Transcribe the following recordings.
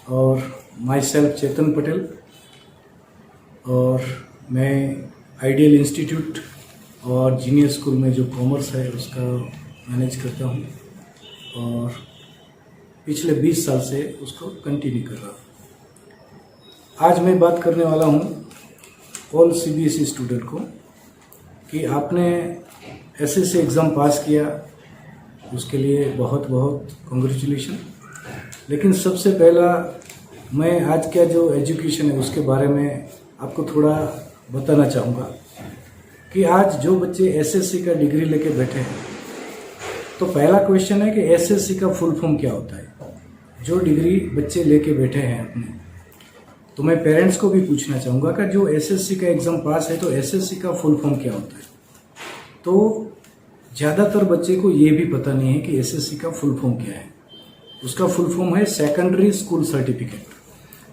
और my self चेतन पटेल, और मैं आइडियल इंस्टीट्यूट और जीनियर स्कूल में जो कॉमर्स है उसका मैनेज करता हूँ और पिछले 20 साल से उसको कंटिन्यू कर रहा हूँ। आज मैं बात करने वाला हूँ ऑल CBSE स्टूडेंट को कि आपने SSC एग्ज़ाम पास किया, उसके लिए बहुत बहुत कॉन्ग्रेचुलेशन। लेकिन सबसे पहला मैं आज का जो एजुकेशन है उसके बारे में आपको थोड़ा बताना चाहूँगा कि आज जो बच्चे SSC का डिग्री लेके बैठे हैं, तो पहला क्वेश्चन है कि SSC का फुल फॉर्म क्या होता है। जो डिग्री बच्चे लेके बैठे हैं अपने, तो मैं पेरेंट्स को भी पूछना चाहूँगा कि जो SSC का एग्ज़ाम पास है तो SSC का फुल फॉर्म क्या होता है। तो ज़्यादातर बच्चे को ये भी पता नहीं है कि SSC का फुल फॉर्म क्या है। उसका फुल फॉर्म है सेकेंडरी स्कूल सर्टिफिकेट।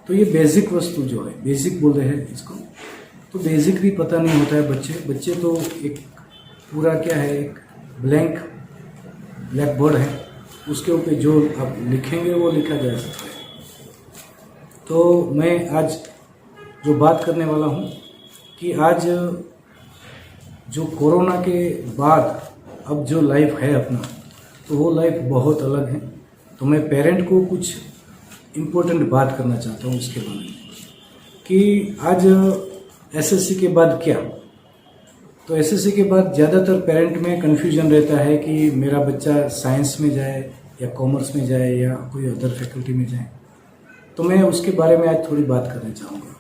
तो ये बेसिक वस्तु जो है, बेसिक बोल रहे हैं इसको, तो बेसिक भी पता नहीं होता है बच्चे तो एक पूरा क्या है, एक ब्लैक बोर्ड है, उसके ऊपर जो आप लिखेंगे वो लिखा जा सकता है। तो मैं आज जो बात करने वाला हूँ कि आज जो कोरोना के बाद अब जो लाइफ है अपना, तो वो लाइफ बहुत अलग है। तो मैं पेरेंट को कुछ इम्पोर्टेंट बात करना चाहता हूँ उसके बारे में कि आज SSC के बाद क्या। तो SSC के बाद ज़्यादातर पेरेंट में कन्फ्यूजन रहता है कि मेरा बच्चा साइंस में जाए या कॉमर्स में जाए या कोई अदर फैकल्टी में जाए। तो मैं उसके बारे में आज थोड़ी बात करना चाहूँगा।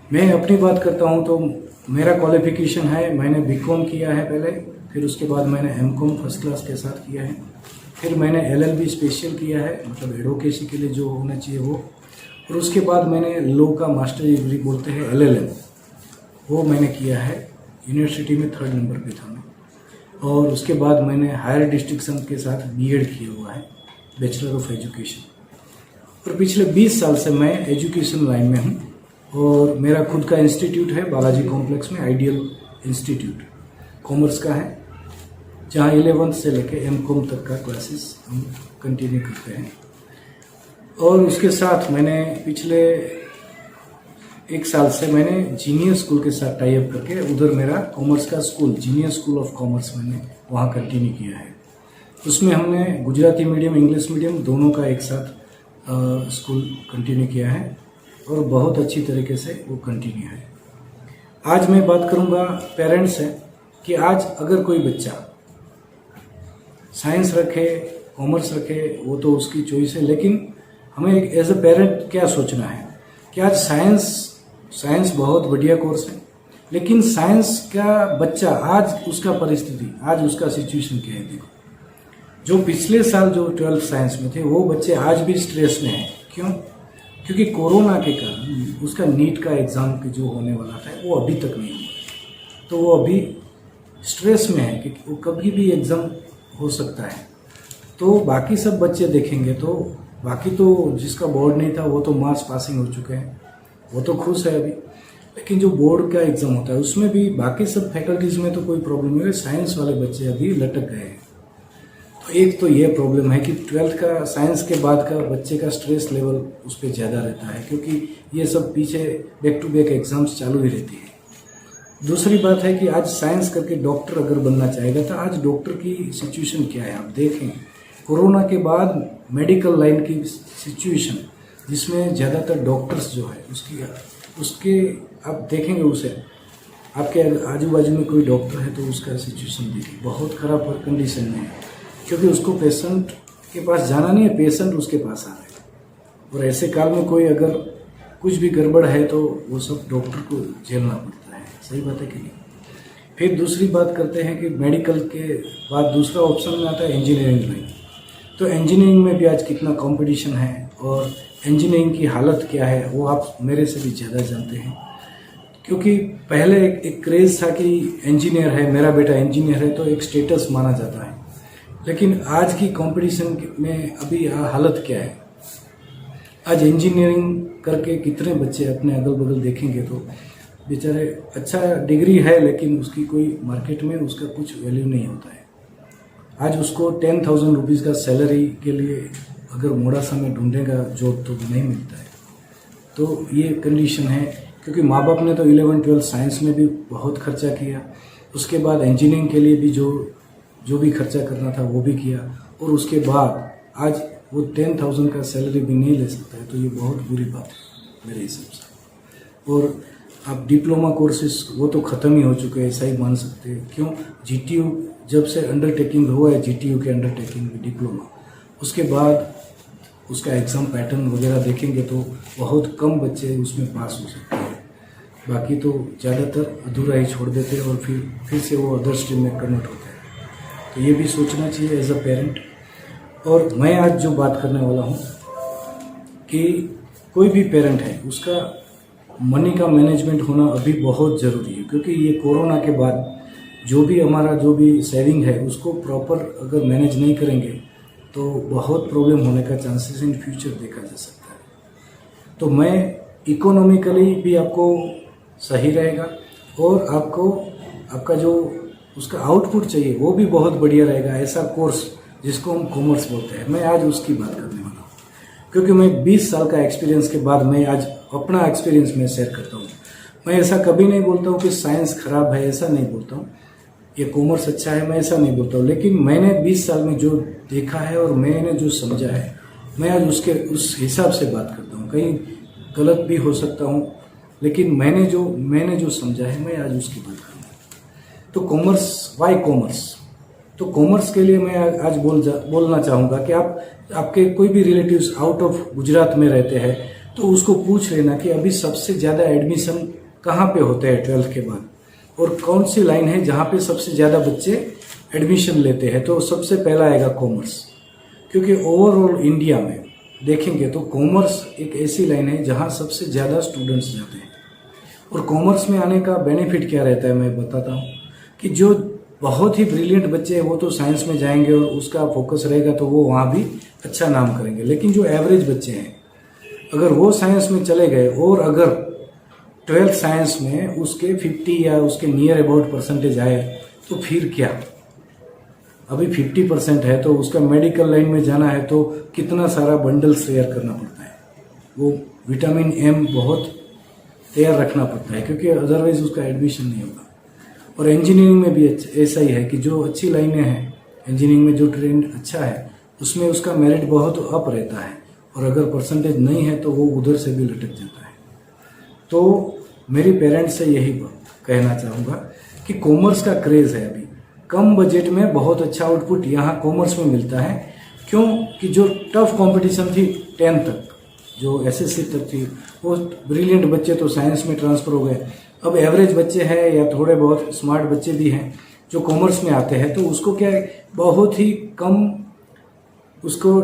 मैं अपनी बात करता हूँ तो मेरा क्वालिफिकेशन है, मैंने BCom किया है पहले, फिर उसके बाद मैंने MCom फर्स्ट क्लास के साथ किया है, फिर मैंने LLB स्पेशल किया है, मतलब एडवोकेसी के लिए जो होना चाहिए वो, और उसके बाद मैंने लॉ का मास्टर डिग्री बोलते हैं LLM, वो मैंने किया है। यूनिवर्सिटी में 3rd नंबर पे था मैं। और उसके बाद मैंने हायर डिस्टिंक्शन के साथ B.Ed किया हुआ है, बैचलर ऑफ एजुकेशन। और पिछले 20 साल से मैं एजुकेशन लाइन में हूँ और मेरा खुद का इंस्टीट्यूट है बालाजी कॉम्प्लेक्स में, आइडियल इंस्टीट्यूट कॉमर्स का है, जहाँ 11th से लेके MCom तक का क्लासेस हम कंटिन्यू करते हैं। और उसके साथ मैंने पिछले 1 साल से मैंने जीनियर स्कूल के साथ टाई अप करके उधर मेरा कॉमर्स का स्कूल, जीनियर स्कूल ऑफ कॉमर्स, मैंने वहाँ कंटिन्यू किया है। उसमें हमने गुजराती मीडियम, इंग्लिश मीडियम दोनों का एक साथ स्कूल कंटिन्यू किया है और बहुत अच्छी तरीके से वो कंटिन्यू है। आज मैं बात करूँगा पेरेंट्स से कि आज अगर कोई बच्चा साइंस रखे, कॉमर्स रखे, वो तो उसकी चॉइस है, लेकिन हमें एक एज अ पेरेंट क्या सोचना है कि आज साइंस बहुत बढ़िया कोर्स है, लेकिन साइंस का बच्चा आज उसका परिस्थिति, आज उसका सिचुएशन क्या है। देखो, जो पिछले साल जो 12th साइंस में थे वो बच्चे आज भी स्ट्रेस में हैं। क्यों? क्योंकि कोरोना के कारण उसका नीट का एग्ज़ाम जो होने वाला था वो अभी तक नहीं हुआ, तो वो अभी स्ट्रेस में है कि वो कभी भी एग्ज़ाम हो सकता है। तो बाकी सब बच्चे देखेंगे तो बाकी तो जिसका बोर्ड नहीं था वो तो मार्क्स पासिंग हो चुके हैं, वो तो खुश है अभी। लेकिन जो बोर्ड का एग्ज़ाम होता है उसमें भी बाकी सब फैकल्टीज़ में तो कोई प्रॉब्लम नहीं है, साइंस वाले बच्चे अभी लटक गए हैं। तो एक तो ये प्रॉब्लम है कि 12th का साइंस के बाद का बच्चे का स्ट्रेस लेवल उस पर ज़्यादा रहता है, क्योंकि ये सब पीछे बैक टू बैक एग्ज़ाम्स चालू ही रहती है। दूसरी बात है कि आज साइंस करके डॉक्टर अगर बनना चाहेगा तो आज डॉक्टर की सिचुएशन क्या है आप देखें। कोरोना के बाद मेडिकल लाइन की सिचुएशन, जिसमें ज़्यादातर डॉक्टर्स जो है उसके आप देखेंगे, उसे आपके आजू बाजू में कोई डॉक्टर है तो उसका सिचुएशन देखिए, बहुत ख़राब कंडीशन में है, क्योंकि उसको पेशेंट के पास जाना नहीं है, पेशेंट उसके पास आ रहे हैं। और ऐसे काल में कोई अगर कुछ भी गड़बड़ है तो वो सब डॉक्टर को झेलना पड़ता है। सही बात है कि नहीं? फिर दूसरी बात करते हैं कि मेडिकल के बाद दूसरा ऑप्शन में आता है इंजीनियरिंग लाइन। तो इंजीनियरिंग में भी आज कितना कंपटीशन है और इंजीनियरिंग की हालत क्या है वो आप मेरे से भी ज़्यादा जानते हैं, क्योंकि पहले एक क्रेज़ था कि इंजीनियर है, मेरा बेटा इंजीनियर है, तो एक स्टेटस माना जाता है। लेकिन आज की कंपटीशन में अभी हालत क्या है? आज इंजीनियरिंग करके कितने बच्चे अपने अगल बगल देखेंगे तो बेचारे अच्छा डिग्री है, लेकिन उसकी कोई मार्केट में उसका कुछ वैल्यू नहीं होता है। आज उसको 10,000 रुपीज़ का सैलरी के लिए अगर मोड़ासा में ढूंढेगा जॉब तो नहीं मिलता है। तो ये कंडीशन है, क्योंकि माँ बाप ने तो 11-12 साइंस में भी बहुत खर्चा किया, उसके बाद इंजीनियरिंग के लिए भी जो भी खर्चा करना था वो भी किया, और उसके बाद आज वो 10,000 का सैलरी भी नहीं ले सकता है। तो ये बहुत बुरी बात है मेरे हिसाब से। और आप डिप्लोमा कोर्सेज वो तो ख़त्म ही हो चुके हैं, ऐसा ही मान सकते हैं। क्यों? GTU जब से अंडरटेकिंग हुआ है, GTU के अंडरटेकिंग में डिप्लोमा, उसके बाद उसका एग्ज़ाम पैटर्न वगैरह देखेंगे तो बहुत कम बच्चे उसमें पास हो सकते हैं, बाकी तो ज़्यादातर अधूरा ही छोड़ देते हैं और फिर से वो अदर स्ट्रीम में कन्वर्ट होते हैं। तो ये भी सोचना चाहिए एज अ पेरेंट। और मैं आज जो बात करने वाला हूँ कि कोई भी पेरेंट है उसका मनी का मैनेजमेंट होना अभी बहुत ज़रूरी है, क्योंकि ये कोरोना के बाद जो भी सेविंग है उसको प्रॉपर अगर मैनेज नहीं करेंगे तो बहुत प्रॉब्लम होने का चांसेस इन फ्यूचर देखा जा सकता है। तो मैं इकोनॉमिकली भी आपको सही रहेगा और आपका जो उसका आउटपुट चाहिए वो भी बहुत बढ़िया रहेगा। ऐसा कोर्स जिसको हम कॉमर्स बोलते हैं, मैं आज उसकी बात करने वाला हूँ, क्योंकि मैं 20 साल का एक्सपीरियंस के बाद मैं आज अपना एक्सपीरियंस में शेयर करता हूँ। मैं ऐसा कभी नहीं बोलता हूँ कि साइंस खराब है, ऐसा नहीं बोलता हूँ, ये कॉमर्स अच्छा है, मैं ऐसा नहीं बोलता हूँ। लेकिन मैंने 20 साल में जो देखा है और मैंने जो समझा है, मैं आज उस हिसाब से बात करता हूँ। कहीं गलत भी हो सकता हूँ, लेकिन मैंने जो समझा है मैं आज उसकी बात करूँगा। तो कॉमर्स, वाई कॉमर्स? तो कॉमर्स के लिए मैं आज बोलना चाहूँगा कि आपके कोई भी रिलेटिव्स आउट ऑफ गुजरात में रहते हैं तो उसको पूछ लेना कि अभी सबसे ज़्यादा एडमिशन कहाँ पे होते हैं 12th के बाद, और कौन सी लाइन है जहाँ पे सबसे ज़्यादा बच्चे एडमिशन लेते हैं। तो सबसे पहला आएगा कॉमर्स, क्योंकि ओवरऑल इंडिया में देखेंगे तो कॉमर्स एक ऐसी लाइन है जहाँ सबसे ज़्यादा स्टूडेंट्स जाते हैं। और कॉमर्स में आने का बेनिफिट क्या रहता है मैं बताता हूँ कि जो बहुत ही ब्रिलियंट बच्चे हैं वो तो साइंस में जाएंगे और उसका फोकस रहेगा तो वो वहाँ भी अच्छा नाम करेंगे। लेकिन जो एवरेज बच्चे हैं अगर वो साइंस में चले गए और अगर 12th साइंस में उसके 50 या उसके नियर अबाउट परसेंटेज आए तो फिर क्या? अभी 50% है तो उसका मेडिकल लाइन में जाना है तो कितना सारा बंडल्स तैयार करना पड़ता है, वो विटामिन M बहुत तैयार रखना पड़ता है, क्योंकि अदरवाइज उसका एडमिशन नहीं होगा। और इंजीनियरिंग में भी ऐसा ही है कि जो अच्छी लाइनें हैं, इंजीनियरिंग में जो ट्रेंड अच्छा है उसमें उसका मेरिट बहुत अप रहता है, और अगर परसेंटेज नहीं है तो वो उधर से भी लटक जाता है। तो मेरी पेरेंट्स से यही कहना चाहूँगा कि कॉमर्स का क्रेज़ है, अभी कम बजट में बहुत अच्छा आउटपुट यहाँ कॉमर्स में मिलता है। क्यों? कि जो टफ कंपटीशन थी 10th तक, जो SSC तक थी, वो ब्रिलियंट बच्चे तो साइंस में ट्रांसफ़र हो गए। अब एवरेज बच्चे हैं या थोड़े बहुत स्मार्ट बच्चे भी हैं जो कॉमर्स में आते हैं, तो उसको क्या है, बहुत ही कम उसको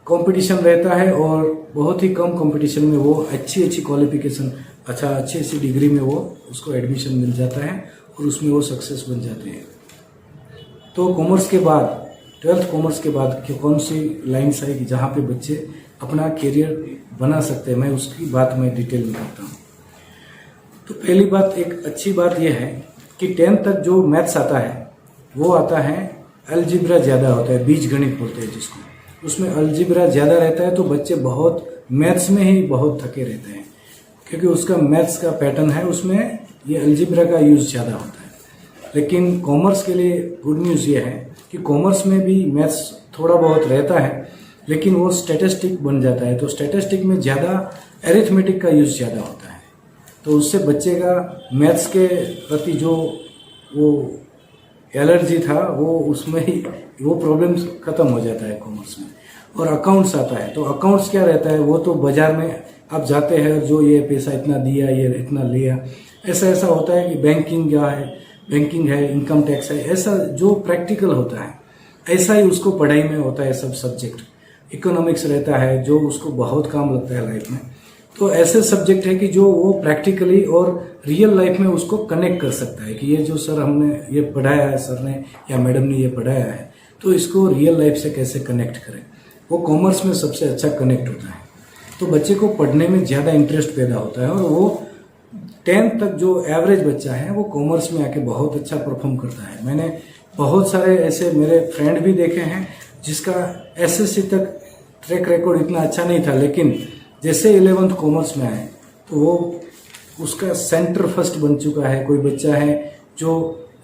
कंपटीशन रहता है और बहुत ही कम कंपटीशन में वो अच्छी क्वालिफिकेशन, अच्छी डिग्री में वो उसको एडमिशन मिल जाता है और उसमें वो सक्सेस बन जाते हैं। तो कॉमर्स के बाद 12th कॉमर्स के बाद कौन सी लाइन्स आएगी जहाँ पे बच्चे अपना करियर बना सकते हैं, मैं उसकी बात मैं डिटेल में करता हूँ। तो पहली बात, एक अच्छी बात यह है कि 10th तक जो मैथ्स आता है वो आता है, अलजिब्रा ज़्यादा होता है, बीज गणित बोलते हैं जिसको, उसमें अलजिब्रा ज़्यादा रहता है। तो बच्चे बहुत मैथ्स में ही बहुत थके रहते हैं, क्योंकि उसका मैथ्स का पैटर्न है, उसमें ये अलजिब्रा का यूज़ ज़्यादा होता है। लेकिन कॉमर्स के लिए गुड न्यूज़ ये है कि कॉमर्स में भी मैथ्स थोड़ा बहुत रहता है, लेकिन वो स्टैटिस्टिक बन जाता है। तो स्टैटिस्टिक में ज़्यादा एरिथमेटिक का यूज़ ज़्यादा होता है, तो उससे बच्चे का मैथ्स के प्रति जो वो एलर्जी था वो उसमें ही वो प्रॉब्लम ख़त्म हो जाता है कॉमर्स में। और अकाउंट्स आता है, तो अकाउंट्स क्या रहता है, वो तो बाज़ार में आप जाते हैं, जो ये पैसा इतना दिया, ये इतना लिया, ऐसा होता है कि बैंकिंग क्या है, बैंकिंग है, इनकम टैक्स है, ऐसा जो प्रैक्टिकल होता है ऐसा ही उसको पढ़ाई में होता है। सब सब्जेक्ट, इकोनॉमिक्स रहता है जो उसको बहुत काम लगता है लाइफ में। तो ऐसे सब्जेक्ट है कि जो वो प्रैक्टिकली और रियल लाइफ में उसको कनेक्ट कर सकता है कि ये जो सर हमने ये पढ़ाया है, सर ने या मैडम ने ये पढ़ाया है, तो इसको रियल लाइफ से कैसे कनेक्ट करें, वो कॉमर्स में सबसे अच्छा कनेक्ट होता है। तो बच्चे को पढ़ने में ज़्यादा इंटरेस्ट पैदा होता है और वो 10th तक जो एवरेज बच्चा है वो कॉमर्स में आके बहुत अच्छा परफॉर्म करता है। मैंने बहुत सारे ऐसे मेरे फ्रेंड भी देखे हैं जिसका SSC तक ट्रैक रिकॉर्ड इतना अच्छा नहीं था, लेकिन जैसे 11th कॉमर्स में आए तो वो उसका सेंटर फर्स्ट बन चुका है। कोई बच्चा है जो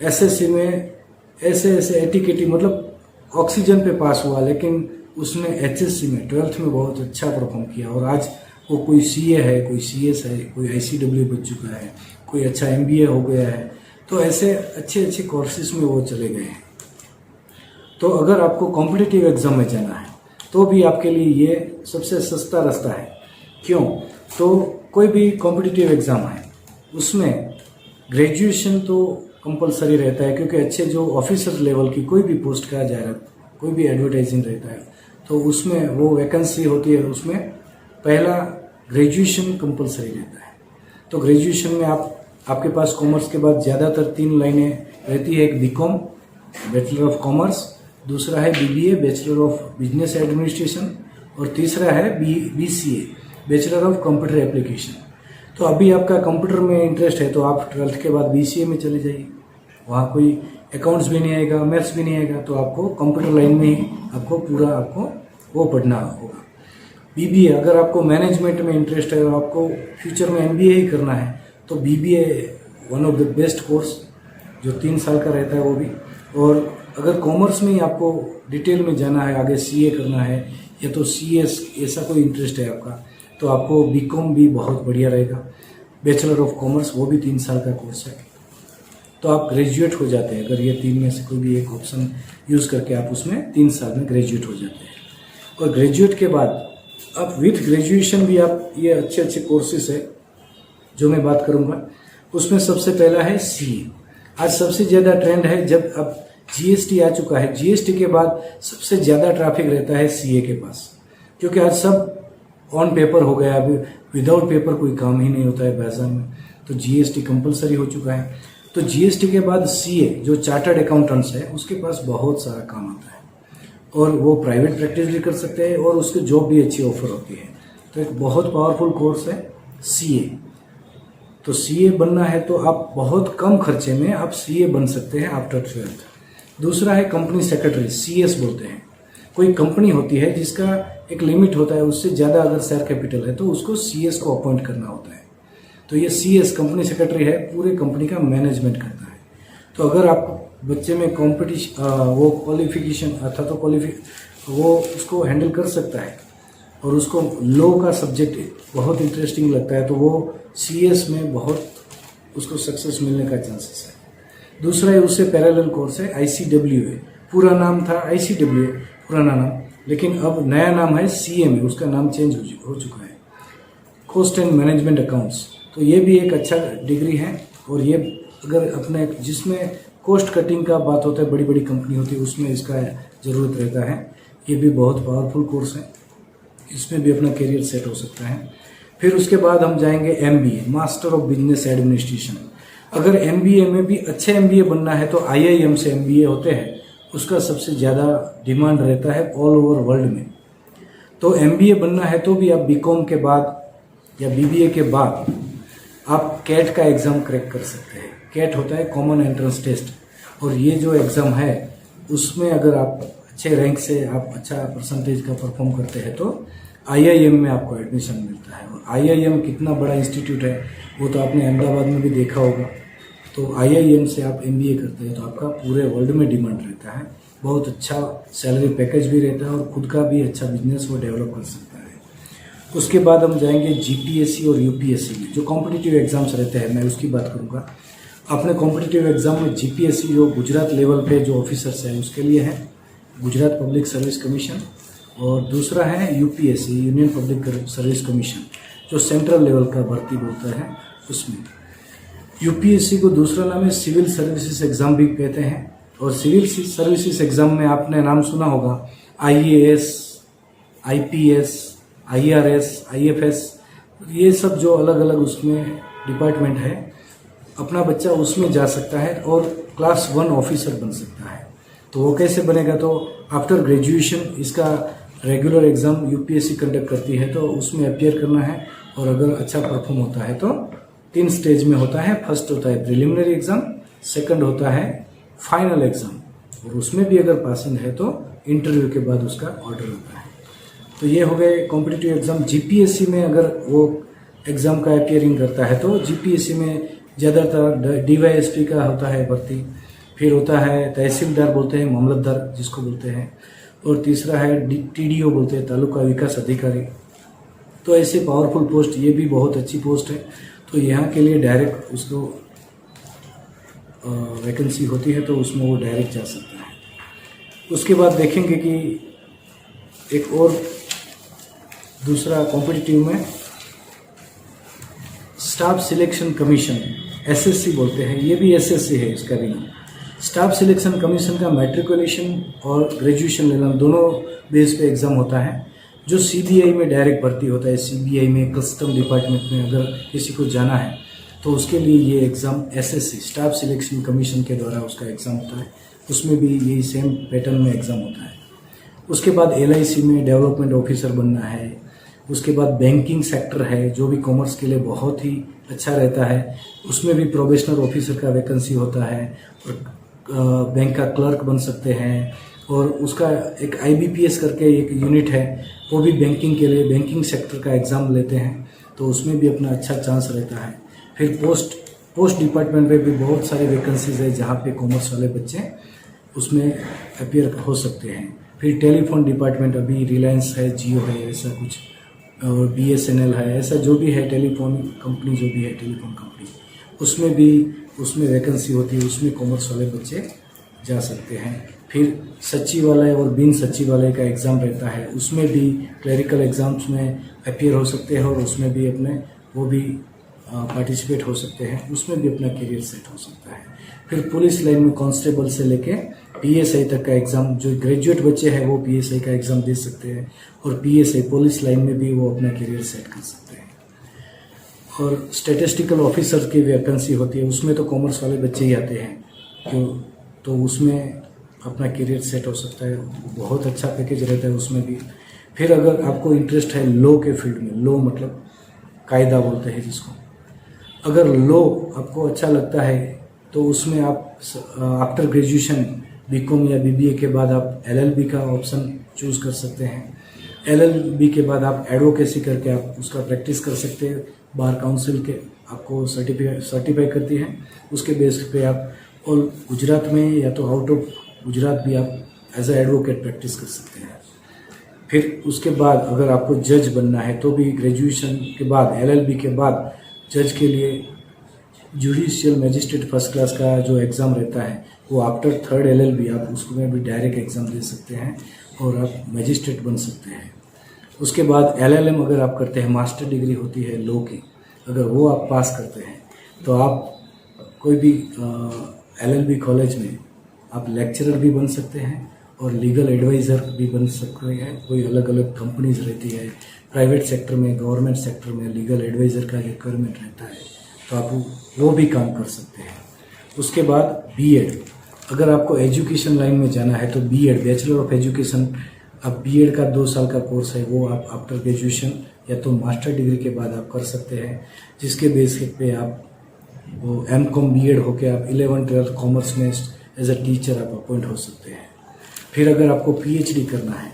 एसएससी में ऐसे एटीकेटी मतलब ऑक्सीजन पे पास हुआ, लेकिन उसने एचएससी में 12th में बहुत अच्छा परफॉर्म किया और आज वो कोई सीए है, कोई सीएस है, कोई आईसीडब्ल्यू बन चुका है, कोई अच्छा एमबीए हो गया है। तो ऐसे अच्छे अच्छे कोर्सेज में वो चले गए हैं। तो अगर आपको कॉम्पिटिटिव एग्जाम में जाना है तो भी आपके लिए ये सबसे सस्ता रास्ता है। क्यों? तो कोई भी कॉम्पिटिटिव एग्जाम है उसमें ग्रेजुएशन तो कंपलसरी रहता है, क्योंकि अच्छे जो ऑफिसर लेवल की कोई भी पोस्ट का जाहिरात, कोई भी एडवर्टाइजिंग रहता है तो उसमें वो वैकेंसी होती है, उसमें पहला ग्रेजुएशन कंपलसरी रहता है। तो ग्रेजुएशन में आपके पास कॉमर्स के बाद ज़्यादातर 3 लाइनें रहती है। एक बीकॉम बैचलर ऑफ कॉमर्स, दूसरा है BBA bachelor of business administration और तीसरा है BCA bachelor of computer application. तो अभी आपका कंप्यूटर में इंटरेस्ट है तो आप 12th के बाद बीसीए में चले जाइए। वहाँ कोई अकाउंट्स भी नहीं आएगा, मैथ्स भी नहीं आएगा, तो आपको कंप्यूटर लाइन में ही आपको वो पढ़ना होगा। बीबीए अगर आपको मैनेजमेंट में इंटरेस्ट है और आपको फ्यूचर में एमबीए ही करना है तो BBA one of the best course जो 3 साल का रहता है वो भी। और अगर कॉमर्स में ही आपको डिटेल में जाना है, आगे सीए करना है या तो सीएस ऐसा कोई इंटरेस्ट है आपका, तो आपको बीकॉम भी बहुत बढ़िया रहेगा। बैचलर ऑफ कॉमर्स वो भी 3 साल का कोर्स है, तो आप ग्रेजुएट हो जाते हैं। अगर ये 3 में से कोई भी एक ऑप्शन यूज़ करके आप उसमें 3 साल में ग्रेजुएट हो जाते हैं। और ग्रेजुएट के बाद आप विथ ग्रेजुएशन भी आप ये अच्छे अच्छे कोर्सेज है जो मैं बात करूँगा, उसमें सबसे पहला है सीए। आज सबसे ज़्यादा ट्रेंड है, जब अब जीएसटी आ चुका है, जीएसटी के बाद सबसे ज़्यादा ट्रैफिक रहता है सीए के पास, क्योंकि आज सब ऑन पेपर हो गया। अभी विदाउट पेपर कोई काम ही नहीं होता है बाजार में, तो जीएसटी कंपलसरी हो चुका है। तो जीएसटी के बाद सीए जो चार्टर्ड अकाउंटेंट्स है उसके पास बहुत सारा काम आता है और वो प्राइवेट प्रैक्टिस भी कर सकते हैं और उसकी जॉब भी अच्छी ऑफर होती है। तो एक बहुत पावरफुल कोर्स है सीए। तो सीए बनना है तो आप बहुत कम खर्चे में आप सीए बन सकते हैं आफ्टर 12th। दूसरा है कंपनी सेक्रेटरी, सीएस बोलते हैं। कोई कंपनी होती है जिसका एक लिमिट होता है, उससे ज़्यादा अगर शेयर कैपिटल है तो उसको सीएस को अपॉइंट करना होता है। तो ये सीएस कंपनी सेक्रेटरी है, पूरे कंपनी का मैनेजमेंट करता है। तो अगर आप बच्चे में कॉम्पिटिशन वो क्वालिफिकेशन अर्थात तो वो उसको हैंडल कर सकता है और उसको लॉ का सब्जेक्ट बहुत इंटरेस्टिंग लगता है, तो वो सीएस में बहुत उसको सक्सेस मिलने का चांसेस है। दूसरा है उससे पैरेलल कोर्स है आईसीडब्ल्यू है। पूरा नाम था आईसीडब्ल्यू पुराना नाम, लेकिन अब नया नाम है सीएमए, उसका नाम चेंज हो चुका है, कॉस्ट एंड मैनेजमेंट अकाउंट्स। तो ये भी एक अच्छा डिग्री है और ये अगर अपने जिसमें कॉस्ट कटिंग का बात होता है, बड़ी बड़ी कंपनी होती है, उसमें इसका ज़रूरत रहता है। ये भी बहुत पावरफुल कोर्स है, इसमें भी अपना करियर सेट हो सकता है। फिर उसके बाद हम जाएंगे MBA, master of business administration. अगर एमबीए में भी अच्छे एमबीए बनना है तो आईआईएम से एमबीए होते हैं, उसका सबसे ज़्यादा डिमांड रहता है ऑल ओवर वर्ल्ड में। तो एमबीए बनना है तो भी आप बीकॉम के बाद या बीबीए के बाद आप कैट का एग्ज़ाम क्रैक कर सकते हैं। कैट होता है कॉमन एंट्रेंस टेस्ट, और ये जो एग्ज़ाम है उसमें अगर आप अच्छे रैंक से आप अच्छा परसेंटेज का परफॉर्म करते हैं तो आईआईएम में आपको एडमिशन मिलता है। और आईआईएम कितना बड़ा इंस्टीट्यूट है वो तो आपने अहमदाबाद में भी देखा होगा। तो आईआईएम से आप एमबीए करते हैं तो आपका पूरे वर्ल्ड में डिमांड रहता है, बहुत अच्छा सैलरी पैकेज भी रहता है और खुद का भी अच्छा बिजनेस वो डेवलप कर सकता है। उसके बाद हम जाएंगे जीपीएससी और यूपीएससी में, जो कॉम्पिटिटिव एग्जाम्स रहते हैं मैं उसकी बात करूँगा। अपने कॉम्पिटिटिव एग्जाम में जीपीएससी जो गुजरात लेवल पे जो ऑफिसर्स हैं उसके लिए है गुजरात पब्लिक सर्विस कमीशन, और दूसरा है UPSC union public service commission जो सेंट्रल लेवल का भर्ती बोलता है उसमें। यूपीएससी को दूसरा नाम है सिविल सर्विसेज एग्जाम भी कहते हैं। और सिविल सर्विसेज एग्जाम में आपने नाम सुना होगा आईएएस, आईपीएस, आईआरएस, आईएफएस, ये सब जो अलग अलग उसमें डिपार्टमेंट है, अपना बच्चा उसमें जा सकता है और क्लास 1 ऑफिसर बन सकता है। तो वो कैसे बनेगा? तो आफ्टर ग्रेजुएशन इसका रेगुलर एग्जाम यूपीएससी कंडक्ट करती है, तो उसमें अपियर करना है और अगर अच्छा परफॉर्म होता है तो 3 स्टेज में होता है। फर्स्ट होता है प्रिलिमिनरी एग्जाम, सेकंड होता है फाइनल एग्जाम, और उसमें भी अगर पासिंग है तो इंटरव्यू के बाद उसका ऑर्डर होता है। तो ये हो गए कॉम्पिटिटिव एग्ज़ाम। जीपीएससी में अगर वो एग्ज़ाम का अपियरिंग करता है तो जीपीएससी में ज़्यादातर डीवाईएसपी का होता है भर्ती, फिर होता है तहसीलदार बोलते हैं, मामलतदार जिसको बोलते हैं, और तीसरा है टीडीओ बोलते हैं, तालुका विकास अधिकारी। तो ऐसे पावरफुल पोस्ट, ये भी बहुत अच्छी पोस्ट है। तो यहाँ के लिए डायरेक्ट उसको वैकेंसी होती है तो उसमें वो डायरेक्ट जा सकता है। उसके बाद देखेंगे कि एक और दूसरा कॉम्पिटिटिव में स्टाफ सिलेक्शन कमीशन, एसएससी बोलते हैं, ये भी एसएससी है इसका भी नाम। स्टाफ सिलेक्शन कमीशन का मैट्रिकुलेशन और ग्रेजुएशन लेवल दोनों बेस पे एग्ज़ाम होता है, जो सीबीआई में डायरेक्ट भर्ती होता है। सीबीआई में कस्टम डिपार्टमेंट में अगर किसी को जाना है तो उसके लिए ये exam SSC staff selection commission के द्वारा उसका एग्ज़ाम होता है। उसमें भी यही सेम पैटर्न में एग्ज़ाम होता है। उसके बाद एलआईसी में डेवलपमेंट ऑफिसर बनना है। उसके बाद बैंकिंग सेक्टर है जो भी कॉमर्स के लिए बहुत ही अच्छा रहता है, उसमें भी प्रोबेशनर ऑफिसर का वैकेंसी होता है, और बैंक का क्लर्क बन सकते हैं। और उसका एक आईबीपीएस करके एक यूनिट है, वो भी बैंकिंग के लिए बैंकिंग सेक्टर का एग्ज़ाम लेते हैं, तो उसमें भी अपना अच्छा चांस रहता है। फिर पोस्ट डिपार्टमेंट में भी बहुत सारे वैकेंसीज है जहाँ पे कॉमर्स वाले बच्चे उसमें अपियर हो सकते हैं। फिर टेलीफोन डिपार्टमेंट, अभी रिलायंस है, जियो है, ऐसा कुछ, और बीएसएनएल है, ऐसा जो भी है टेलीफोन कंपनी, जो भी है टेलीफोन कंपनी, उसमें वैकेंसी होती है, उसमें कॉमर्स वाले बच्चे जा सकते हैं। फिर सचिवालय और बिन सचिवालय का एग्ज़ाम रहता है, उसमें भी क्लरिकल एग्ज़ाम्स में अपियर हो सकते हैं और उसमें भी अपने वो भी पार्टिसिपेट हो सकते हैं, उसमें भी अपना करियर सेट हो सकता है। फिर पुलिस लाइन में कांस्टेबल से लेके पीएसआई तक का एग्ज़ाम, जो ग्रेजुएट बच्चे हैं वो पीएसआई का एग्ज़ाम दे सकते हैं, और पीएसआई पुलिस लाइन में भी वो अपना करियर सेट कर सकते हैं। और स्टैटिस्टिकल ऑफिसर की वैकेंसी होती है, उसमें तो कॉमर्स वाले बच्चे ही आते हैं, तो उसमें अपना करियर सेट हो सकता है, बहुत अच्छा पैकेज रहता है उसमें भी। फिर अगर आपको इंटरेस्ट है लॉ के फील्ड में, लॉ मतलब कायदा बोलते हैं जिसको, अगर लॉ आपको अच्छा लगता है तो उसमें आप आफ्टर ग्रेजुएशन बीकॉम या बीबीए के बाद आप एलएलबी का ऑप्शन चूज़ कर सकते हैं। एलएलबी के बाद आप एडवोकेसी करके आप उसका प्रैक्टिस कर सकते हैं। बार काउंसिल के आपको सर्टिफाई करती है, उसके बेस पे आप और गुजरात में या तो आउट ऑफ गुजरात भी आप एज ए एडवोकेट प्रैक्टिस कर सकते हैं। फिर उसके बाद अगर आपको जज बनना है तो भी ग्रेजुएशन के बाद, एलएलबी के बाद जज के लिए जुडिशियल मैजिस्ट्रेट फर्स्ट क्लास का जो एग्ज़ाम रहता है वो आफ्टर थर्ड एलएलबी आप उसमें भी डायरेक्ट एग्ज़ाम दे सकते हैं और आप मैजिस्ट्रेट बन सकते हैं। उसके बाद एलएलएम अगर आप करते हैं, मास्टर डिग्री होती है लॉ की, अगर वो आप पास करते हैं तो आप कोई भी एलएलबी कॉलेज में आप लेक्चरर भी बन सकते हैं और लीगल एडवाइज़र भी बन सकते हैं। कोई अलग अलग कंपनीज रहती है, प्राइवेट सेक्टर में, गवर्नमेंट सेक्टर में लीगल एडवाइज़र का रिक्वायरमेंट रहता है, तो आप वो भी काम कर सकते हैं। उसके बाद बीएड, अगर आपको एजुकेशन लाइन में जाना है तो बीएड, बैचलर ऑफ एजुकेशन, अब बीएड का 2 साल का कोर्स है, वो आप आफ्टर ग्रेजुएशन या तो मास्टर डिग्री के बाद आप कर सकते हैं, जिसके बेस पे आप वो एमकॉम बीएड होके आप 11th-12th कॉमर्स में एज अ टीचर आप अपॉइंट हो सकते हैं। फिर अगर आपको पीएचडी करना है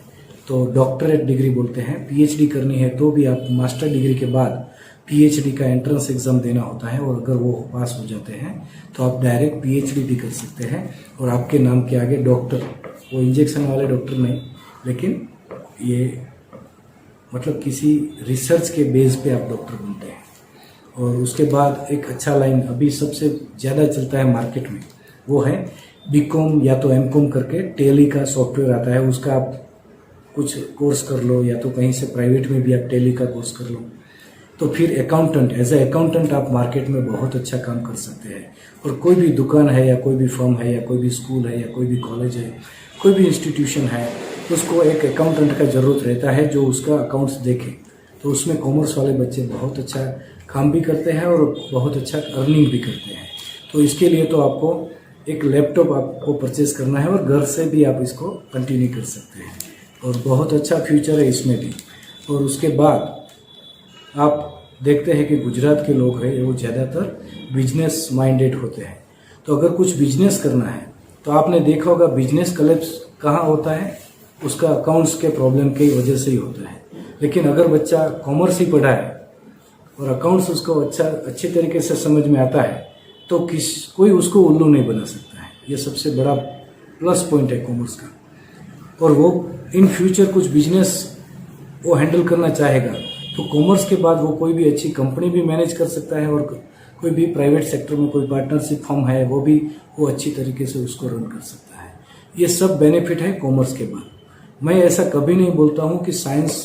तो डॉक्टरेट डिग्री बोलते हैं, पीएचडी करनी है तो भी आप मास्टर डिग्री के बाद पीएचडी का एंट्रेंस एग्ज़ाम देना होता है, और अगर वो पास हो जाते हैं तो आप डायरेक्ट पीएचडी भी कर सकते हैं, और आपके नाम के आगे डॉक्टर, वो इंजेक्शन वाले डॉक्टर नहीं, लेकिन ये मतलब किसी रिसर्च के बेस पे आप डॉक्टर बनते हैं। और उसके बाद एक अच्छा लाइन अभी सबसे ज़्यादा चलता है मार्केट में, वो है बीकॉम या तो एमकॉम करके टैली का सॉफ्टवेयर आता है, उसका आप कुछ कोर्स कर लो या तो कहीं से प्राइवेट में भी आप टैली का कोर्स कर लो, तो फिर अकाउंटेंट, एज ए अकाउंटेंट आप मार्केट में बहुत अच्छा काम कर सकते हैं। और कोई भी दुकान है या कोई भी फर्म है या कोई भी स्कूल है या कोई भी कॉलेज है, कोई भी इंस्टीट्यूशन है, उसको एक अकाउंटेंट का ज़रूरत रहता है जो उसका अकाउंट्स देखे, तो उसमें कॉमर्स वाले बच्चे बहुत अच्छा काम भी करते हैं और बहुत अच्छा अर्निंग भी करते हैं। तो इसके लिए तो आपको एक लैपटॉप आपको परचेज करना है और घर से भी आप इसको कंटिन्यू कर सकते हैं, और बहुत अच्छा फ्यूचर है इसमें भी। और उसके बाद आप देखते हैं कि गुजरात के लोग हैं वो ज़्यादातर बिजनेस माइंडेड होते हैं, तो अगर कुछ बिजनेस करना है तो आपने देखा होगा बिजनेस क्लब्स कहाँ होता है, उसका अकाउंट्स के प्रॉब्लम की वजह से ही होता है। लेकिन अगर बच्चा कॉमर्स ही पढ़ा है और अकाउंट्स उसको अच्छे तरीके से समझ में आता है तो कोई उसको उल्लू नहीं बना सकता है। ये सबसे बड़ा प्लस पॉइंट है कॉमर्स का। और वो इन फ्यूचर कुछ बिजनेस वो हैंडल करना चाहेगा तो कॉमर्स के बाद वो कोई भी अच्छी कंपनी भी मैनेज कर सकता है और कोई भी प्राइवेट सेक्टर में कोई पार्टनरशिप फर्म है वो अच्छी तरीके से उसको रन कर सकता है। ये सब बेनिफिट है कॉमर्स के बाद। मैं ऐसा कभी नहीं बोलता हूँ कि साइंस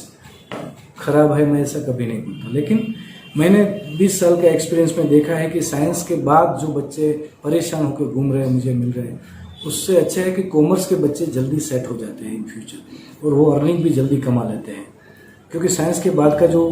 खराब है, मैं ऐसा कभी नहीं बोलता। लेकिन मैंने 20 साल का एक्सपीरियंस में देखा है कि साइंस के बाद जो बच्चे परेशान होकर घूम रहे हैं मुझे मिल रहे हैं, उससे अच्छा है कि कॉमर्स के बच्चे जल्दी सेट हो जाते हैं इन फ्यूचर और वो अर्निंग भी जल्दी कमा लेते हैं। क्योंकि साइंस के बाद का जो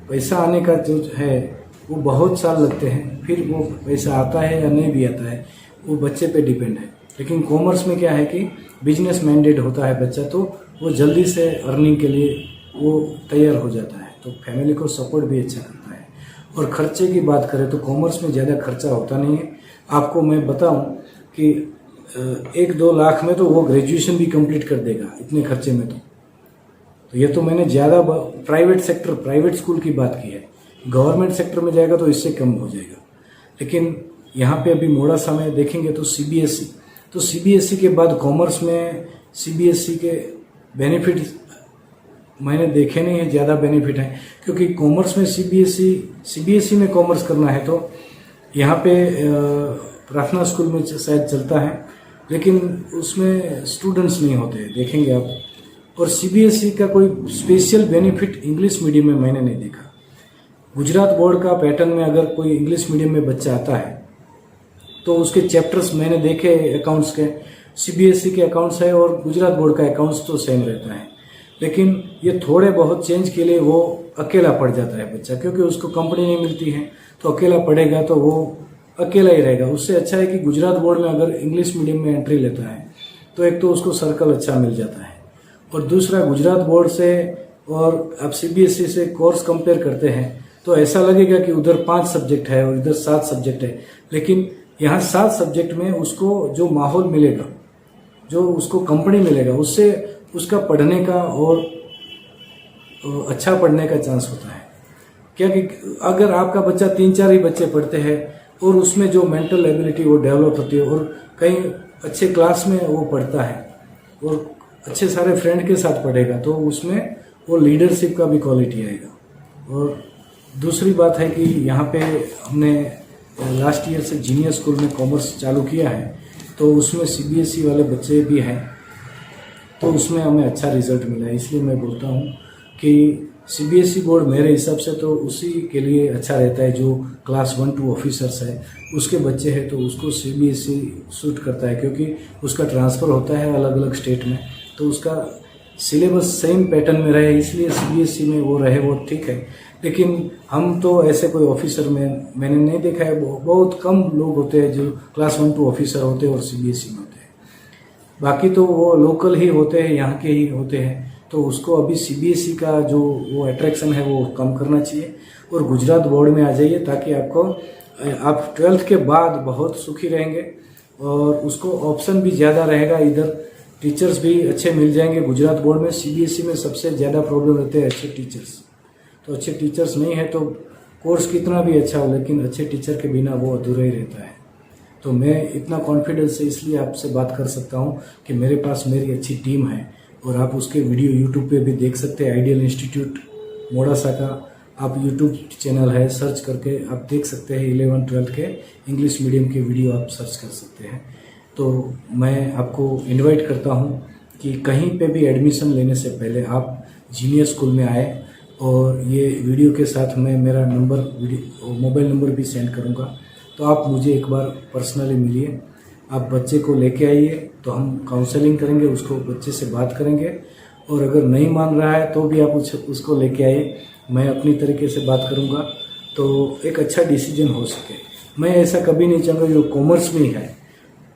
पैसा आने का जो है वो बहुत साल लगते हैं, फिर वो पैसा आता है या नहीं भी आता है वो बच्चे पे डिपेंड है। लेकिन कॉमर्स में क्या है कि बिजनेस माइंडेड होता है बच्चा, तो वो जल्दी से अर्निंग के लिए वो तैयार हो जाता है, तो फैमिली को सपोर्ट भी अच्छा करता है। और खर्चे की बात करें तो कॉमर्स में ज़्यादा खर्चा होता नहीं है। आपको मैं बताऊं कि 1-2 लाख में तो वो ग्रेजुएशन भी कंप्लीट कर देगा इतने खर्चे में। तो ये तो मैंने ज़्यादा प्राइवेट स्कूल की बात की है। गवर्नमेंट सेक्टर में जाएगा तो इससे कम हो जाएगा। लेकिन यहाँ पे अभी मोड़ासा में देखेंगे तो सीबीएसई के बाद कॉमर्स में सीबीएसई के बेनिफिट मैंने देखे नहीं है, ज़्यादा बेनिफिट है। क्योंकि कॉमर्स में सीबीएसई में कॉमर्स करना है तो यहाँ पे प्रार्थना स्कूल में शायद चलता है, लेकिन उसमें स्टूडेंट्स नहीं होते, देखेंगे आप। और सीबीएसई का कोई स्पेशल बेनिफिट इंग्लिश मीडियम में मैंने नहीं देखा। गुजरात बोर्ड का पैटर्न में अगर कोई इंग्लिश मीडियम में बच्चा आता है तो उसके चैप्टर्स मैंने देखे अकाउंट्स के, सीबीएसई के अकाउंट्स है और गुजरात बोर्ड का अकाउंट्स तो सेम रहता है। लेकिन ये थोड़े बहुत चेंज के लिए वो अकेला पड़ जाता है बच्चा, क्योंकि उसको कंपनी नहीं मिलती है तो अकेला पढ़ेगा तो वो अकेला ही रहेगा। उससे अच्छा है कि गुजरात बोर्ड में अगर इंग्लिश मीडियम में एंट्री लेता है तो एक तो उसको सर्कल अच्छा मिल जाता है, और दूसरा गुजरात बोर्ड से और आप सीबीएसई से कोर्स कंपेयर करते हैं तो ऐसा लगेगा कि उधर 5 सब्जेक्ट है और इधर 7 सब्जेक्ट है। लेकिन यहाँ 7 सब्जेक्ट में उसको जो माहौल मिलेगा, जो उसको कंपनी मिलेगा, उससे उसका पढ़ने का और अच्छा पढ़ने का चांस होता है। क्या कि अगर आपका बच्चा 3-4 ही बच्चे पढ़ते हैं और उसमें जो मेंटल एबिलिटी वो डेवलप होती है और कहीं अच्छे क्लास में वो पढ़ता है और अच्छे सारे फ्रेंड के साथ पढ़ेगा तो उसमें वो लीडरशिप का भी क्वालिटी आएगा। और दूसरी बात है कि यहाँ पे हमने लास्ट ईयर से जीनियर स्कूल में कॉमर्स चालू किया है, तो उसमें सीबीएसई वाले बच्चे भी हैं, तो उसमें हमें अच्छा रिजल्ट मिला है। इसलिए मैं बोलता हूँ कि सीबीएसई बोर्ड मेरे हिसाब से तो उसी के लिए अच्छा रहता है जो क्लास 1-2 ऑफिसर्स है, उसके बच्चे हैं तो उसको सीबीएसई सूट करता है, क्योंकि उसका ट्रांसफ़र होता है अलग अलग स्टेट में, तो उसका सिलेबस सेम पैटर्न में रहे, इसलिए सीबीएसई में वो रहे, वो ठीक है। लेकिन हम तो ऐसे कोई ऑफिसर में मैंने नहीं देखा है, बहुत कम लोग होते हैं जो क्लास 1-2 ऑफिसर होते हैं और सीबीएसई में होते हैं। बाकी तो वो लोकल ही होते हैं, यहाँ के ही होते हैं, तो उसको अभी सीबीएसई का जो वो अट्रैक्शन है वो कम करना चाहिए और गुजरात बोर्ड में आ जाइए, ताकि आप 12th के बाद बहुत सुखी रहेंगे और उसको ऑप्शन भी ज़्यादा रहेगा। इधर टीचर्स भी अच्छे मिल जाएंगे। गुजरात बोर्ड में सीबीएसई में सबसे ज़्यादा प्रॉब्लम रहते हैं अच्छे टीचर्स, तो अच्छे टीचर्स नहीं है तो कोर्स कितना भी अच्छा हो लेकिन अच्छे टीचर के बिना वो अधूरा ही रहता है। तो मैं इतना कॉन्फिडेंस से इसलिए आपसे बात कर सकता हूँ कि मेरे पास मेरी अच्छी टीम है और आप उसके वीडियो यूट्यूब पे भी देख सकते हैं। आइडियल इंस्टीट्यूट मोड़ासा का आप यूट्यूब चैनल है, सर्च करके आप देख सकते हैं। 11-12 के इंग्लिश मीडियम के वीडियो आप सर्च कर सकते हैं। तो मैं आपको इनवाइट करता हूँ कि कहीं पे भी एडमिशन लेने से पहले आप जीनियर स्कूल में आए, और ये वीडियो के साथ मैं मेरा मोबाइल नंबर भी सेंड करूँगा, तो आप मुझे एक बार पर्सनली मिलिए। आप बच्चे को लेके आइए तो हम काउंसलिंग करेंगे, उसको बच्चे से बात करेंगे, और अगर नहीं मान रहा है तो भी आप उसको लेके आइए, मैं अपनी तरीके से बात करूँगा तो एक अच्छा डिसीजन हो सके। मैं ऐसा कभी नहीं चाहूँगा जो कॉमर्स में ही है,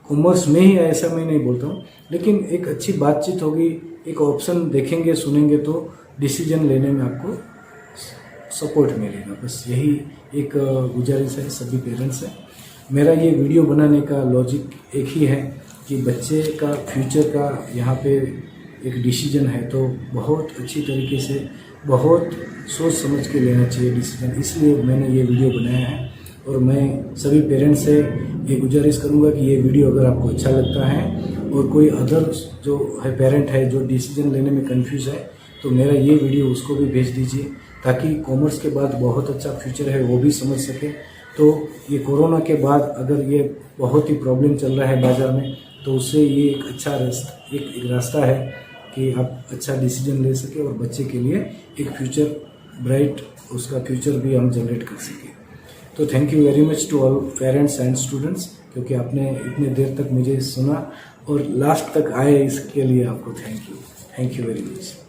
कॉमर्स में ही ऐसा मैं नहीं बोलता हूँ, लेकिन एक अच्छी बातचीत होगी, एक ऑप्शन देखेंगे सुनेंगे तो डिसीजन लेने में आपको सपोर्ट मिलेगा। बस यही एक गुजारिश है सभी पेरेंट्स से। मेरा ये वीडियो बनाने का लॉजिक एक ही है कि बच्चे का फ्यूचर का यहाँ पे एक डिसीजन है तो बहुत अच्छी तरीके से बहुत सोच समझ के लेना चाहिए डिसीजन। इसलिए मैंने ये वीडियो बनाया है और मैं सभी पेरेंट्स से ये गुजारिश करूँगा कि ये वीडियो अगर आपको अच्छा लगता है और कोई अदर जो है पेरेंट है जो डिसीजन लेने में कंफ्यूज है तो मेरा ये वीडियो उसको भी भेज दीजिए, ताकि कॉमर्स के बाद बहुत अच्छा फ्यूचर है वो भी समझ सके। तो ये कोरोना के बाद अगर ये बहुत ही प्रॉब्लम चल रहा है बाज़ार में, तो उससे ये एक अच्छा एक रास्ता है कि आप अच्छा डिसीजन ले सके और बच्चे के लिए एक फ्यूचर ब्राइट उसका फ्यूचर भी हम जनरेट कर सकें। तो thank you very much to all parents and students, क्योंकि आपने इतने देर तक मुझे सुना और लास्ट तक आए, इसके लिए आपको थैंक यू वेरी मच।